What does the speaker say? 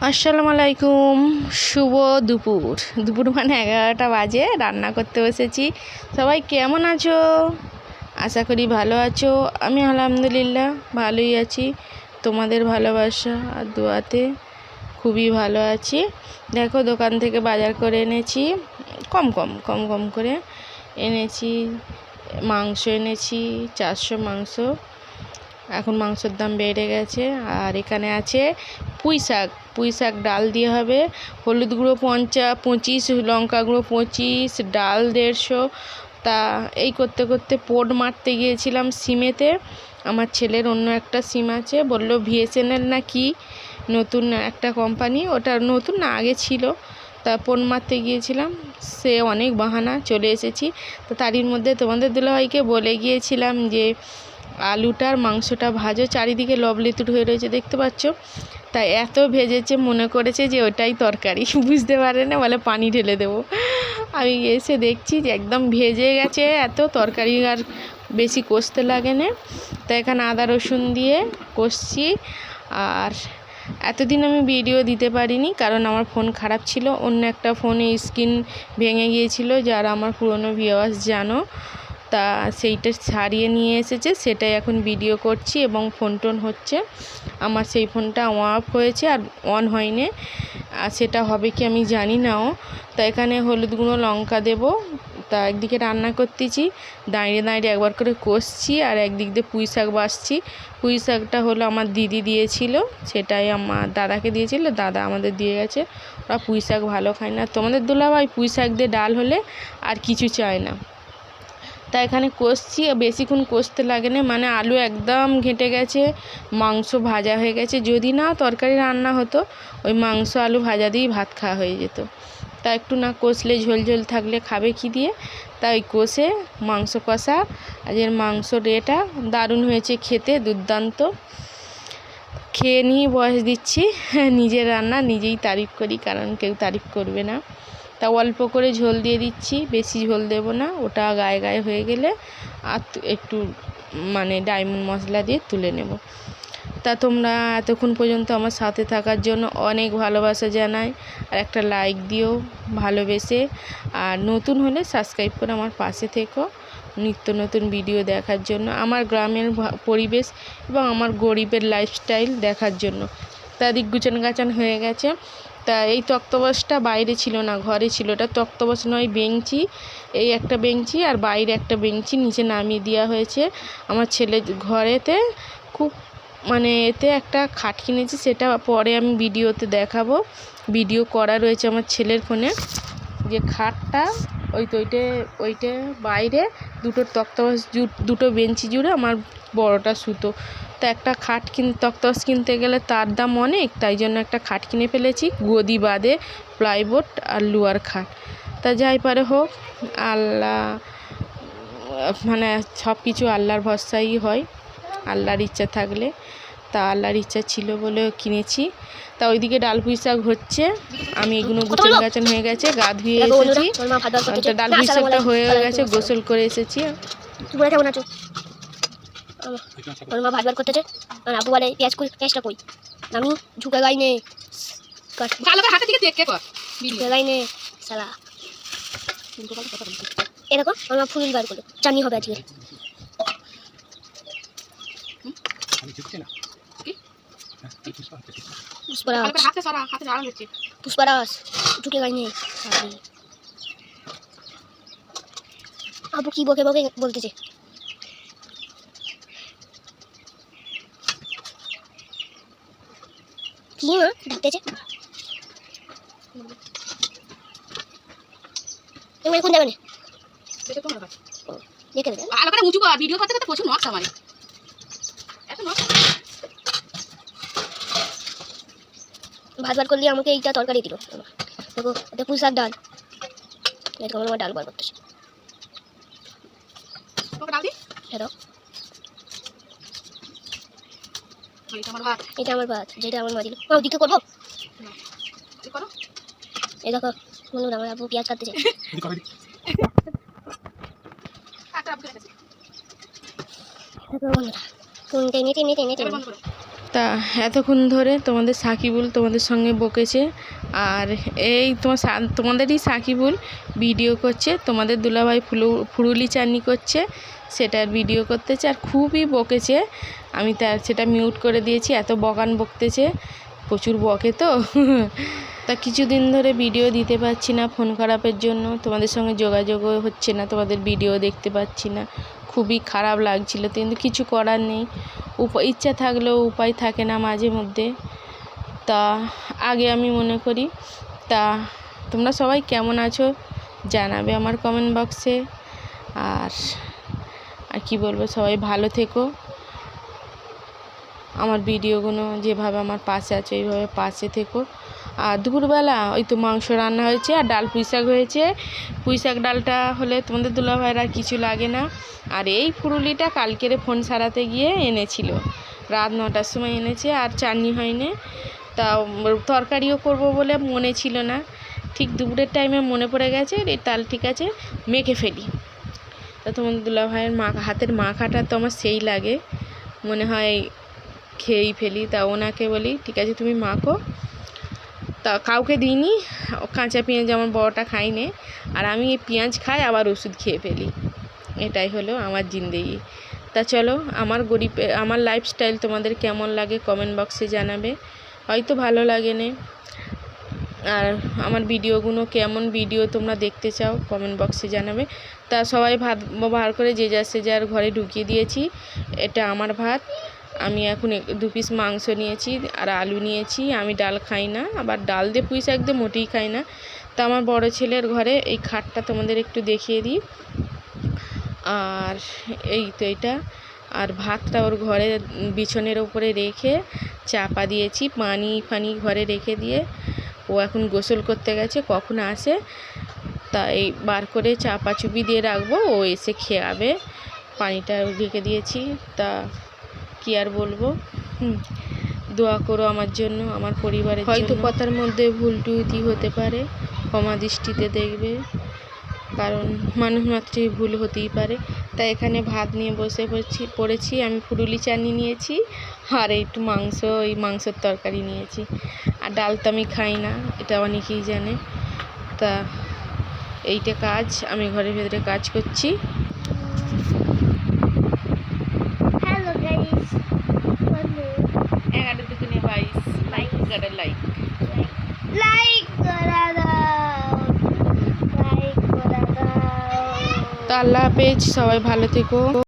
আসসালামু আলাইকুম। শুভ দুপুর। দুপুর মানে 11টা বাজে। রান্না করতে বসেছি। সবাই কেমন আছো? আশা করি ভালো আছো। আমি আলহামদুলিল্লাহ ভালোই আছি। তোমাদের ভালোবাসা আর দোয়াতে খুবই ভালো আছি। দেখো, দোকান থেকে বাজার করে এনেছি। কম কম করে এনেছি। মাংস এনেছি 400 মাংস। এখন মাংসের দাম বেড়ে গেছে। আর এখানে আছে পুঁই শাক ডাল দিয়ে হবে। হলুদ গুঁড়ো 25, লঙ্কা গুঁড়ো 25, ডাল 150। তা এই করতে করতে পোড মারতে গিয়েছিলাম সিমেতে। আমার ছেলের অন্য একটা সিম আছে, বললো বিএসএনএল না কি নতুন একটা কোম্পানি, ওটা নতুন না আগে ছিল। তা পোড মারতে গিয়েছিলাম, সে অনেক বাহানা, চলে এসেছি। তো তারই মধ্যে তোমাদের দুলাভাইকে বলে গিয়েছিলাম যে আলুটার মাংসটা ভাজো, চারিদিকে লবলেতুট হয়ে রয়েছে দেখতে পাচ্ছ। তাই এত ভেজেছে, মনে করেছে যে ওটাই তরকারি, বুঝতে পারে না, বলে পানি ঢেলে দেবো। আমি এসে দেখছি যে একদম ভেজে গেছে, এত তরকারি আর বেশি কষতে লাগে না। তাই এখানে আদা রসুন দিয়ে কষছি। আর এতদিন আমি ভিডিও দিতে পারিনি, কারণ আমার ফোন খারাপ ছিল। অন্য একটা ফোনে স্ক্রিন ভেঙে গিয়েছিল, যারা আমার পুরনো ভিউয়ার্স জানো। তা সেইটা ছাড়িয়ে নিয়ে এসেছে, সেটাই এখন ভিডিও করছি এবং ফোন টোন হচ্ছে। আমার সেই ফোনটা অফ হয়েছে আর অন হয়নি, আর সেটা হবে কি আমি জানি নাও। তা এখানে হলুদ গুঁড়ো লঙ্কা দেব। তা একদিকে রান্না করতেছি, দাঁড়িয়ে দাঁড়িয়ে একবার করে কষছি, আর একদিক দিয়ে পুঁই শাক বাছছি। পুঁই শাকটা হলো আমার দিদি দিয়েছিল, সেটাই আমার দাদাকে দিয়েছিল, দাদা আমাদের দিয়ে গেছে। ওরা পুঁই শাক ভালো খায় না। তোমাদের দুলাভাই পুঁই শাক দিয়ে ডাল হলে আর কিছু চায় না। তা এখানে কষছি, বেশিক্ষণ কষতে লাগে না, মানে আলু একদম ঘেঁটে গেছে, মাংস ভাজা হয়ে গেছে। যদি না তরকারি রান্না হতো, ওই মাংস আলু ভাজা দিয়েই ভাত খাওয়া হয়ে যেত। তা একটু না কষলে, ঝোল ঝোল থাকলে খাবে কি দিয়ে? তাই কষে মাংস কষা। আজকের মাংসর এটা দারুণ হয়েছে খেতে, দুর্দান্ত। খেয়ে নিয়ে বয়স দিচ্ছি। নিজের রান্না নিজেই তারিফ করি, কারণ কেউ তারিফ করবে না। তা অল্প করে ঝোল দিয়ে দিচ্ছি, বেশি ঝোল দেব না, ওটা গায়ে গায়ে হয়ে গেলে আর একটু মানে ডায়মন্ড মশলা দিয়ে তুলে নেব। তা তোমরা এতক্ষণ পর্যন্ত আমার সাথে থাকার জন্য অনেক ভালোবাসা জানাই। আর একটা লাইক দিও ভালোবেসে। আর নতুন হলে সাবস্ক্রাইব করে আমার পাশে থেকো, নিত্য নতুন ভিডিও দেখার জন্য, আমার গ্রামের পরিবেশ এবং আমার গরিবের লাইফস্টাইল দেখার জন্য। তা দিক গুছান গাছান হয়ে গেছে। তা এই তক্তপোষটা বাইরে ছিল না, ঘরে ছিল। এটা তক্তপোষ নয়, বেঞ্চি। এই একটা বেঞ্চি আর বাইরে একটা বেঞ্চি নিচে নামিয়ে দেওয়া হয়েছে। আমার ছেলে ঘরেতে খুব মানে এতে একটা খাট কিনেছি, সেটা পরে আমি ভিডিওতে দেখাবো। ভিডিও করা রয়েছে আমার ছেলের ফোনে, যে খাটটা ওইটা বাইরে দুটো তক্তপোষ, দুটো বেঞ্চি জুড়ে আমার বড়টা সুতো। তো একটা তক্তপোষ কিনতে গেলে তার দাম অনেক, তাই জন্য একটা খাট কিনে ফেলেছি, গদি বাদে প্লাইবোর্ড আর লোয়ার খাট। তা যাই পারে হোক, আল্লাহ মানে সব কিছু আল্লাহর ভরসাই হয়, আল্লাহর ইচ্ছা থাকলে। তা আল্লাহর ইচ্ছা ছিল বলে কিনেছি। তা ওইদিকে ডাল পুঁই শাক হচ্ছে, আমি এগুলো গুছানো গাছান হয়ে গেছে, গা ধুয়ে এসেছি। তা ডাল পুঁই শাকটা হয়ে গেছে, গোসল করে এসেছি। ওর মা ভাত বার করতেছে, আর আবু বলে পেঁয়াজটা কই, আমি ঝুঁকে গাই নে ভালো করে হাতে দিকে দেখে কর, ঝুঁকে গাই নে শালা। এ দেখো ওর মা ফুল বার করলো, চাটনি হবে আজকে। পুষ্পারাস ঝুঁকে গাই নে। আবু কি বকে বকে বলতেছে। কি মা ডাকতেছে? তুমি কোন যাবে না? এটা তোমার কাছে দেখে দেন। আলো করে উঁচু কর, ভিডিও করতে করতে প্রচুর নষ্ট আমারে। এত নষ্ট। ভাত বার করলে আমাকে এইটা তরকারি দিল। দেখো এটা পুঁই শাক ডাল। এটা আমার ডাল বার করতেছে। তোকে ডাল দি? হ্যাঁ দাও। এটা আমার ভাত, যেটা আমার মা দিল। ওদিকে করবো? করো। এই দেখো বন্ধুরা, আমার আবু পেঁয়াজ কাটতেছে। বন্ধুরা ফোন টেনে টেনে টেনে টেনে তা এতক্ষণ ধরে তোমাদের সাকিবুল তোমাদের সঙ্গে বকেছে, আর এই তোমাদেরই সাকিবুল ভিডিও করছে, তোমাদের দুলাভাই ফুরুলি চাটনি করছে, সেটার ভিডিও করতেছে আর খুবই বকেছে। আমি সেটা মিউট করে দিয়েছি, এত বকান বকতেছে, প্রচুর বকে তো। তা কিছুদিন ধরে ভিডিও দিতে পারছি না ফোন খারাপের জন্য, তোমাদের সঙ্গে যোগাযোগও হচ্ছে না, তোমাদের ভিডিও দেখতে পাচ্ছি না, খুবই খারাপ লাগছিল, কিন্তু কিছু করার নেই, ইচ্ছা থাকলেও উপায় থাকে না মাঝে মধ্যে। তা আগে আমি মনে করি, তা তোমরা সবাই কেমন আছো জানাবে আমার কমেন্ট বক্সে। আর কি বলবো, সবাই ভালো থেকো, আমার ভিডিওগুলো যেভাবে আমার পাশে আছে ওইভাবে পাশে থেকো। আর দুপুরবেলা ওই তো মাংস রান্না হয়েছে আর ডাল পুঁইশাক হয়েছে। পুঁইশাক ডালটা হলে তোমাদের দুলাভাইয়ের আর কিছু লাগে না। আর এই ফুরুলিটা কালকেরে ফোন সারাতে গিয়ে এনেছিল, রাত 9টার সময় এনেছে, আর চাটনি হয়নি। তা তরকারিও করব বলে মনে ছিল না, ঠিক দুপুরের টাইমে মনে পড়ে গেছে, তাল ঠিক আছে মেখে ফেলি। তা তোমাদের দুলাভাইয়ের হাতের মাখাটা তো আমার সেই লাগে, মনে হয় খেয়েই ফেলি। তা ওনাকে বলি ঠিক আছে তুমি মাখো, তা কাউকে দিইনি, কাঁচা পেঁয়াজ আমার বড়টা খাইনি, আর আমি পেঁয়াজ খাই আবার ওষুধ খেয়ে ফেলি, এটাই হলো আমার জিন্দেগি। তা চলো, আমার লাইফস্টাইল তোমাদের কেমন লাগে কমেন্ট বক্সে জানাবে, হয়তো ভালো লাগে না। আর আমার ভিডিওগুলো কেমন ভিডিও তোমরা দেখতে চাও কমেন্ট বক্সে জানাবে। তা সবাই ভাত বার করে যে যার ঘরে ঢুকিয়ে দিয়েছি। এটা আমার ভাত, আমি এখন 2 পিস মাংস নিয়েছি আর আলু নিয়েছি। আমি ডাল খাই না, আবার ডাল দিয়ে পুঁইশাক দিয়ে মোটেই খাই না। তা আমার বড় ছেলের ঘরে এই খাটটা তোমাদের একটু দেখিয়ে দিই। আর এই তো এটা, আর ভাতটা ওর ঘরে বিছনের ওপরে রেখে চাপা দিয়েছি, পানি ঘরে রেখে দিয়ে ও এখন গোসল করতে গেছে, কখন আসে তাই বার করে চাপা চুপি দিয়ে রাখবো, ও এসে খেয়াবে, পানিটা রেখে দিয়েছি। তা কি আর বলবো, দোয়া করো আমার জন্য, আমার পরিবারের জন্য। হয়তো কথার মধ্যে ভুল ত্রুটি হতে পারে, ক্ষমা দৃষ্টিতে দেখবে, কারণ মানুষ মাত্রই ভুল হতেই পারে। তাই এখানে ভাত নিয়ে বসে পড়েছি, আমি ফুরুলি চাটনি নিয়েছি আর একটু ওই মাংসের তরকারি নিয়েছি। আর ডাল তো আমি খাই না, এটা অনেকেই জানে। তা এইটা কাজ, আমি ঘরের ভেতরে কাজ করছি। হ্যালো গাইস, 11 দুগুণে 22, লাইক করে লাইক করা দাও, লাইক করা দাও। তো আল্লাহ হাফেজ, সবাই ভালো থেকো।